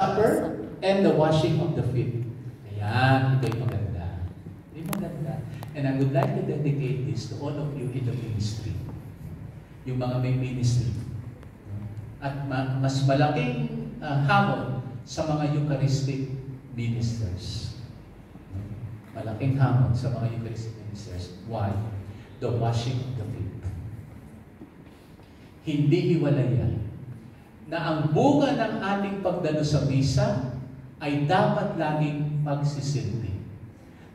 Supper and the washing of the feet. Ayan, ito yung maganda. Ito yung maganda. And I would like to dedicate this to all of you in the ministry. Yung mga may ministry. At mas malaking hamon sa mga Eucharistic ministers. Malaking hamon sa mga Eucharistic ministers. Why? The washing of the feet. Hindi hiwalay yan na ang bunga ng ating pagdalo sa misa ay dapat laging magsisilbi.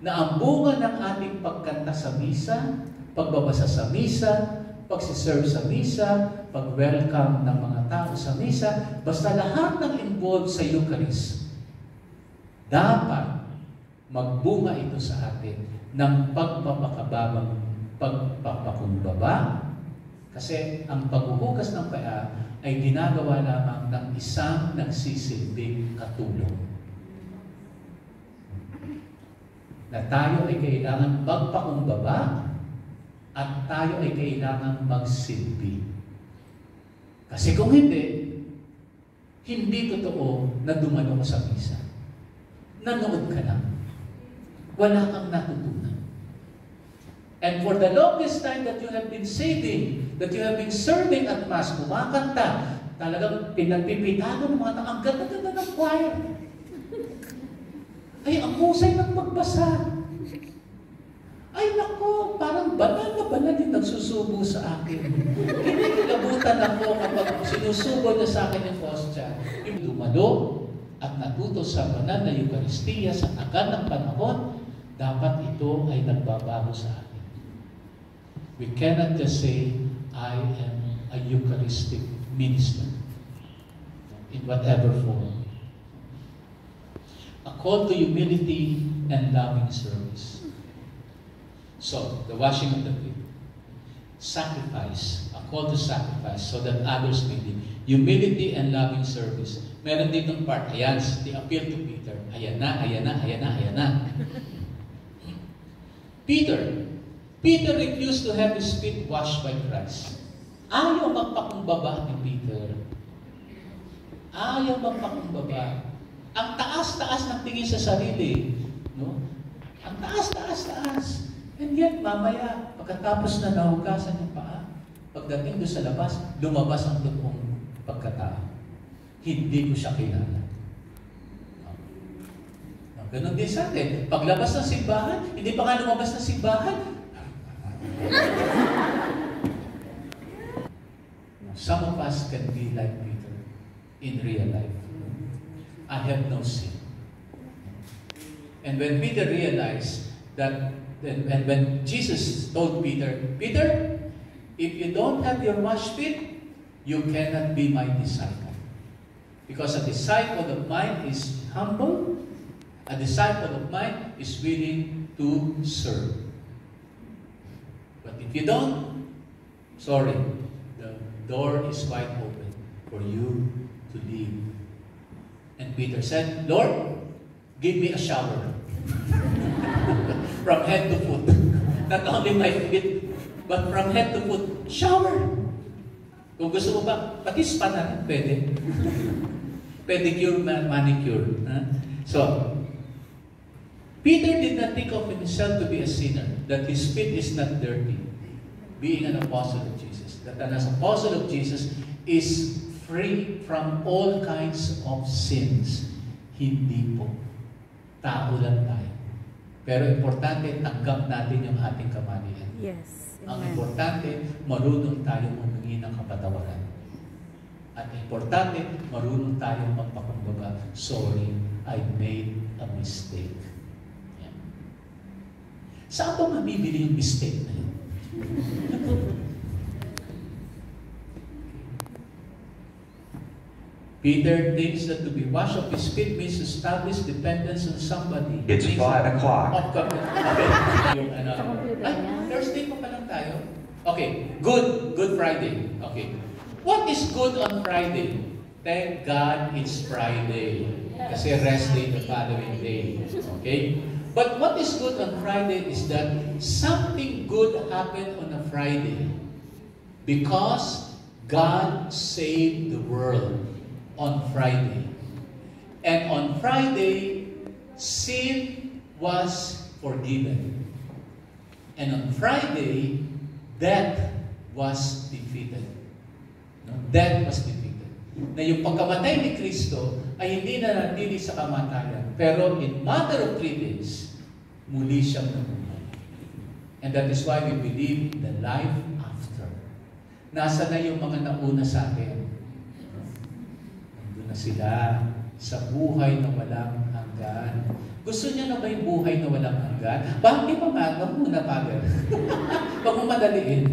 Na ang bunga ng ating pagkanta sa misa, pagbabasa sa misa, pagsiserve sa misa, pag-welcome ng mga tao sa misa, basta lahat ng involved sa Eucharist, dapat magbunga ito sa atin ng pagpapakumbaba. Kasi ang paghuhugas ng paa ay ginagawa lamang ng isang nagsisilbing katulong. Na tayo ay kailangan magpakumbaba at tayo ay kailangan magsilbi. Kasi kung hindi totoo na dumalo ka sa misa. Nanood ka lang. Wala kang natutunan. And for the longest time that you have been saving, that you have been serving at Mass, kumakanta, talagang pinagpipitago ng mga tao, ang ganda-ganda ng choir. Ay, ang husay ng magbasa. Ay, nako, parang banal na banal yung nagsusubo sa akin. Kinikilabutan ako kapag sinusubo niya sa akin yung hostya. Yung dumalo at natuto sa banal na Eucharistia sa tagal ng panahon, dapat ito ay nagbabago sa akin. We cannot just say, I am a Eucharistic minister in whatever form. A call to humility and loving service. So, the washing of the feet. Sacrifice. A call to sacrifice so that others may live. Humility and loving service. Meron ditong part. Ayan, the appeal to Peter. Ayan na, ayan na, ayan na, ayan na. Peter refused to have his feet washed by Christ. Ayaw magpakumbaba ni Peter. Ayaw magpakumbaba. Ang taas-taas ng tingin sa sarili. No? Ang taas-taas-taas. And yet, mamaya, pagkatapos na nahugasan yung paa, pagdating doon sa labas, lumabas ang totoong pagkatao. Hindi ko siya kilala. Ganon din sa atin. Paglabas ng simbahan, hindi pa nga lumabas ng simbahan. Some of us can be like Peter in real life. I have no sin. And when Peter realized that, and when Jesus told Peter, Peter, if you don't have your washed feet, you cannot be my disciple. Because a disciple of mine is humble, a disciple of mine is willing to serve. But if you don't, sorry, the door is wide open for you to leave. And Peter said, Lord, give me a shower. From head to foot. Not only my feet, but from head to foot. Shower! Kung gusto mo ba, pati spa na rin, pwede. Pedicure, manicure. So, Peter did not think of himself to be a sinner, that his feet is not dirty, being an apostle of Jesus. That an apostle of Jesus is free from all kinds of sins. Hindi po. Tao lang tayo. Pero importante, tanggap natin yung ating kamalian. Yes. Ang importante, marunong tayong humingi ng kapatawaran. At importante, marunong tayong magpakumbaba. Sorry, I made a mistake. Yan. Saan ba mabibili yung mistake na yun? Peter thinks that to be washed of his feet means to establish dependence on somebody. It's 5 o'clock. Thursday pa lang tayo? Okay, Good Friday. Okay. What is good on Friday? Thank God it's Friday. Kasi rest day the following day. Okay? But what is good on Friday is that something good happened on a Friday. Because God saved the world on Friday. And on Friday, sin was forgiven. And on Friday, death was defeated. No? Death was defeated. Na yung pagkamatay ni Kristo ay hindi na nanatili sa kamatayan. Pero in matter of 3 days, muli siyang nabuhay. And that is why we believe in the life after. Nasa na yung mga nauna sa akin? Nandun na sila sa buhay na walang hanggan. Gusto niya na ba yung buhay na walang hanggan? Bakit pa nga? Huwag muna pagod. Huwag mo madaliin.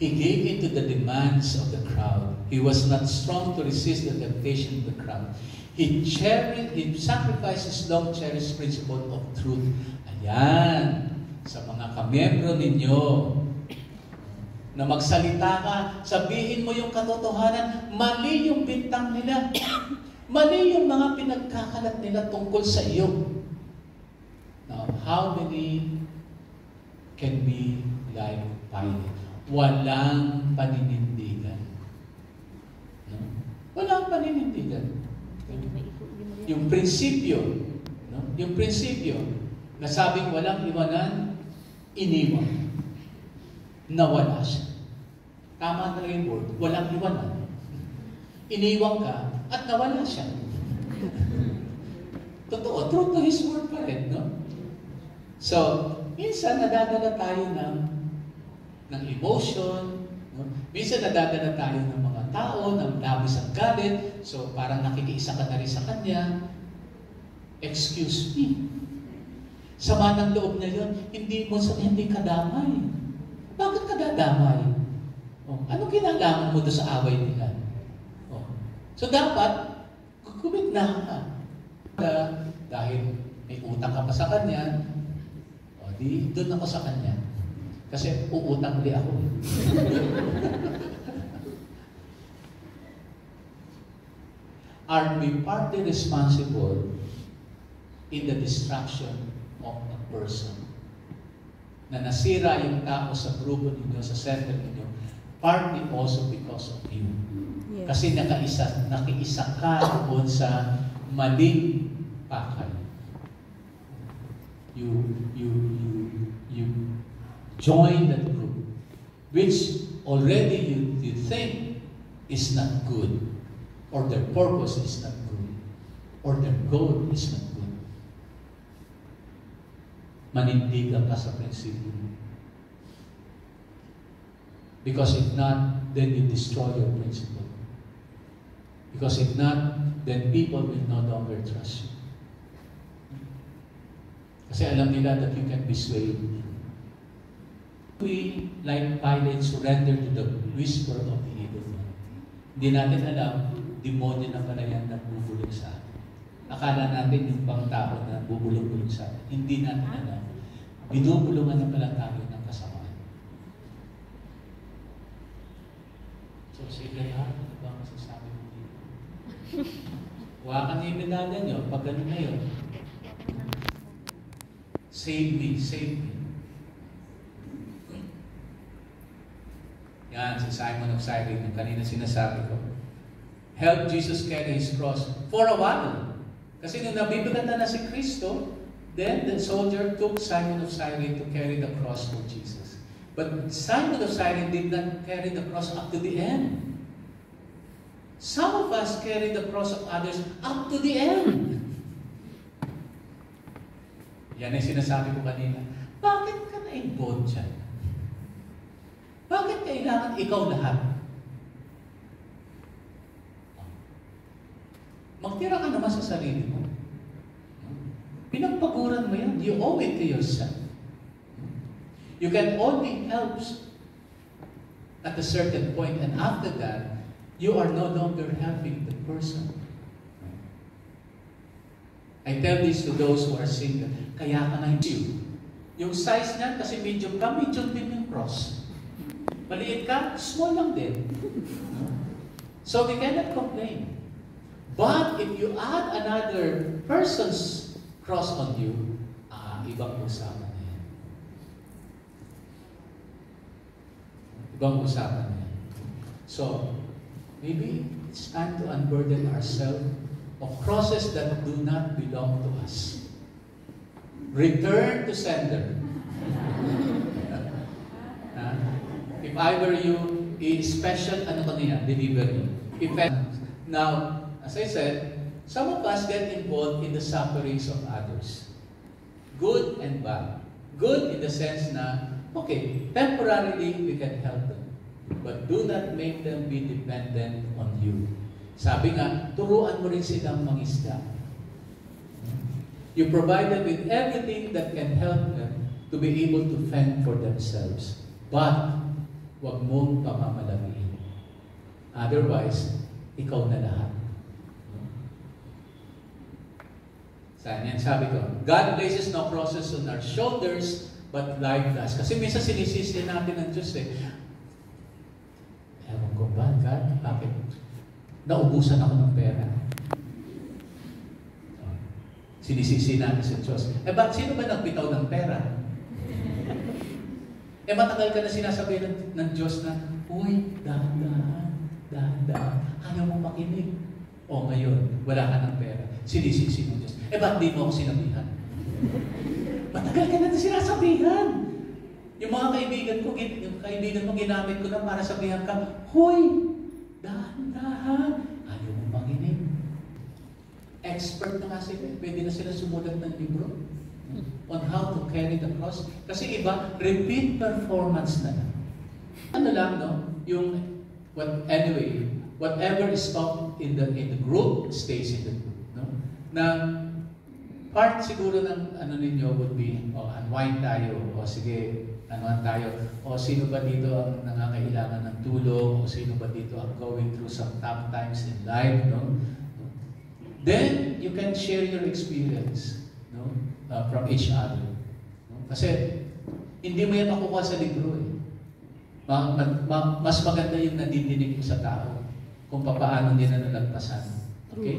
He gave in to the demands of the crowd. He was not strong to resist the temptation of the crowd. He sacrificed his long-cherished principle of truth. Ayan, sa mga kamiyembro ninyo, na magsalita ka, sabihin mo yung katotohanan, mali yung bintang nila. Mali yung mga pinagkakalat nila tungkol sa iyo. Now, how many can be like Pilate? Walang paninindigan. No? Walang paninindigan. Yung prinsipyo, no? Yung prinsipyo, na sabing walang iwanan, iniwan. Nawala siya. Tama na yung word, walang iwanan. Iniwan ka at nawala siya. Totoo, true to His word pa rin, no? So, minsan nadadala tayo ng emotion, no? Minsan nadadala tayo ng mga tao, ng labis ang galit, so parang nakikiisa ka na rin sa kanya. Excuse me. Sama ng loob niya yun, hindi ka damay. Bakit ka dadamay? Oh, anong ginagawa mo doon sa away nila? Oh. So dapat, gugumit na ka. Dahil may utang ka pa sa kanya, di doon ako sa kanya. Kasi uutang ulit ako. Are we partly responsible in the destruction of a person? Na nasira yung tao sa grupo ninyo, sa center ninyo, partly also because of you. Yes. Kasi nakiisa ka doon sa maling pakay. You join that group, which already you think is not good, or their purpose is not good, or their goal is not good. Manindigan ka sa prinsipyo. Because if not, then you destroy your principle. Because if not, then people will no longer trust you. Kasi alam nila that you can be swayed. We, like Pilate, surrender to the whisper of the evil one. Hindi natin alam, demonyo na pala yan nagbubulong sa atin. Akala natin yung pang tao na bubulong-bulong sa atin. Hindi natin alam. Binubulungan na pala tayo ng kasamaan. So, sige ha, ano ba masasabi mo dito? Huwakan niyo yung medalya nyo, pag gano'n na yun. Save me, save me. Yan, si Simon of Cyrene, yung kanina sinasabi ko. Help Jesus carry His cross for a while. Kasi nung nabibigatan na si Kristo, then the soldier took Simon of Cyrene to carry the cross for Jesus. But Simon of Cyrene did not carry the cross up to the end. Some of us carry the cross of others up to the end. Yan ay sinasabi ko kanina. Bakit ka na-involved dyan? Bakit kailangan ikaw lahat? Magtira ka naman sa sarili mo. Pinagpaguran mo yan. You owe it to yourself. You can only help at a certain point, and after that, you are no longer helping the person. I tell this to those who are single. Kaya ka na hindi. Yung size niyan, kasi medium ka, medium din yung cross. Maliit ka, small lang din. So we cannot complain. But if you add another person's cross on you, ibang usapan na yan. Ibang usapan na yan. So, maybe it's time to unburden ourselves of crosses that do not belong to us. Return to sender. If I were you, special delivery. Now, as I said, some of us get involved in the sufferings of others. Good and bad. Good in the sense na, okay, temporarily we can help them. But do not make them be dependent on you. Sabi nga, turuan mo rin silang mangisda. You provide them with everything that can help them to be able to fend for themselves. But, huwag mong pamamalagin. Otherwise, ikaw na lahat. Saan yan? Sabi ko, God places no crosses on our shoulders, but life does. Kasi minsan sinisisi natin ng Diyos eh. Ewan ko ba, God? Bakit? Naubusan ako ng pera. Sinisisi natin sa Diyos. Sino ba nagbitaw ng pera? Matagal ka na sinasabi ng Diyos na, uy, dahan-dahan, ayaw mo makinig. O ngayon, wala ka ng pera. Sinisisi ng Diyos. Ba't di mo ako sinabihan? Matagal ka na sinasabihan. Yung mga kaibigan mo, ginamit ko na para sabihan ka, huy, dahan-dahan, ayaw mo makinig. Expert na nga sila. Pwede na sila sumulat ng libro on how to carry the cross. Kasi iba, repeat performance na lang. Ano lang, no? Anyway, whatever is taught in the group, stays in the group. No? Na part siguro ng ninyo would be, unwind tayo, o sige, anuan tayo, o sino ba dito ang nangangailangan ng tulong, o sino ba dito ang going through some tough times in life, no? Then, you can share your experience, no? From each other. No? Kasi, hindi mo yan makukuha sa libro eh. Mas maganda yung nadidinig mo sa tao kung paano nila nalagpasan. Okay?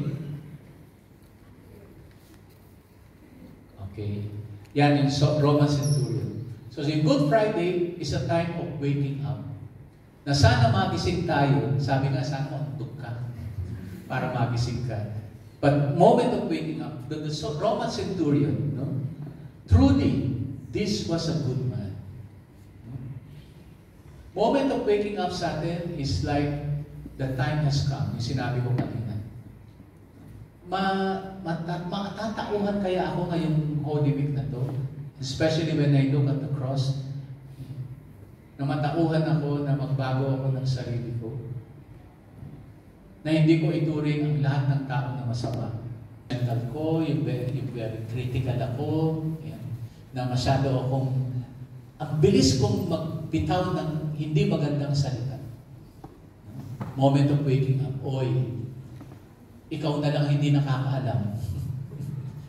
Okay. Yan yung Roman Centurion. So, yung Good Friday is a time of waking up. Na sana magising tayo, sabi nga sana magtug ka para magising ka. But moment of waking up, the Roman Centurion, no? Truly, this was a good man. Moment of waking up sa atin is like the time has come. Yung sinabi ko kanina. Matatauhan kaya ako ngayong Holy Week na to, especially when I look at the cross, na matauhan ako na magbago ako ng sarili ko, na hindi ko ituring ang lahat ng tao na masama. Mental ko, yung very critical ako, yan, na masyado akong, ang bilis kong magbitaw ng hindi magandang salita. Moment of waking up, oy, ikaw na lang hindi nakakaalam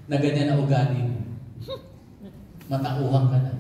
na ganyan na ugali mo. Matauhan ka na.